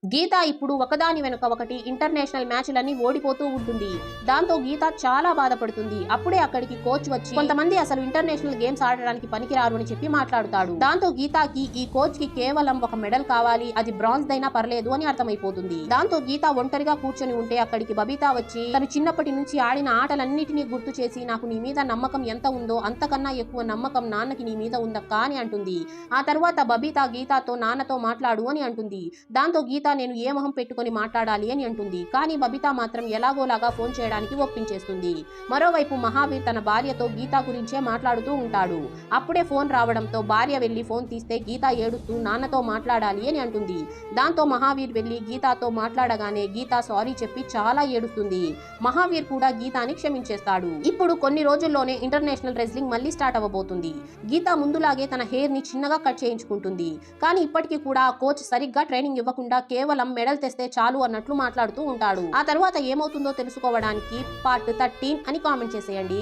గీత ఇప్పుడు ఒకదాని వెనుక ఒకటి ఇంటర్నేషనల్ మ్యాచ్లన్నీ ఓడిపోతూ ఉంటుంది. దాంతో గీత చాలా బాధపడుతుంది. అప్పుడే అక్కడికి కోచ్ వచ్చి కొంతమంది అసలు ఇంటర్నేషనల్ గేమ్స్ ఆడడానికి పనికిరారు అని చెప్పి మాట్లాడుతాడు. దాంతో గీతకి ఈ కోచ్ కి కేవలం ఒక మెడల్ కావాలి, అది బ్రాంజ్ దైనా పర్లేదు అని అర్థమైపోతుంది. దాంతో గీత ఒంటరిగా కూర్చొని ఉంటే అక్కడికి బబితా వచ్చి తను చిన్నప్పటి నుంచి ఆడిన ఆటలన్నిటినీ గుర్తు చేసి నాకు నీ మీద నమ్మకం ఎంత ఉందో అంతకన్నా ఎక్కువ నమ్మకం నాన్నకి నీ మీద ఉందక్క అని అంటుంది. ఆ తర్వాత బబితా గీతతో నాన్నతో మాట్లాడు అని అంటుంది. దాంతో గీత నేను ఏ మొహం పెట్టుకొని మాట్లాడాలి అని అంటుంది. కానీ బబితా మాత్రం ఎలాగోలాగా ఫోన్ చేయడానికి ఒప్పించేస్తుంది. మరోవైపు మహావీర్ తన భార్యతో గీత గురించే మాట్లాడుతూ ఉంటాడు. అప్పుడే ఫోన్ రావడంతో భార్య వెళ్లి ఫోన్ తీస్తే గీత ఏడుస్తూ నాన్నతో మాట్లాడాలి అని అంటుంది. దాంతో మహావీర్ వెళ్లి గీతతో మాట్లాడగానే గీత సారీ చెప్పి చాలా ఏడుస్తుంది. మహావీర్ కూడా గీతాని క్షమించేస్తాడు. ఇప్పుడు కొన్ని రోజుల్లోనే ఇంటర్నేషనల్ రెజ్లింగ్ మళ్ళీ స్టార్ట్ అవ్వబోతుంది. గీత ముందులాగే తన హెయిర్ ని చిన్నగా కట్ చేయించుకుంటుంది. కానీ ఇప్పటికీ కూడా ఆ కోచ్ సరిగ్గా ట్రైనింగ్ ఇవ్వకుండా కేవలం మెడల్ తెస్తే చాలు అన్నట్లు మాట్లాడుతూ ఉంటాడు. ఆ తర్వాత ఏమవుతుందో తెలుసుకోవడానికి పార్ట్ 13 అని కామెంట్ చేసేయండి.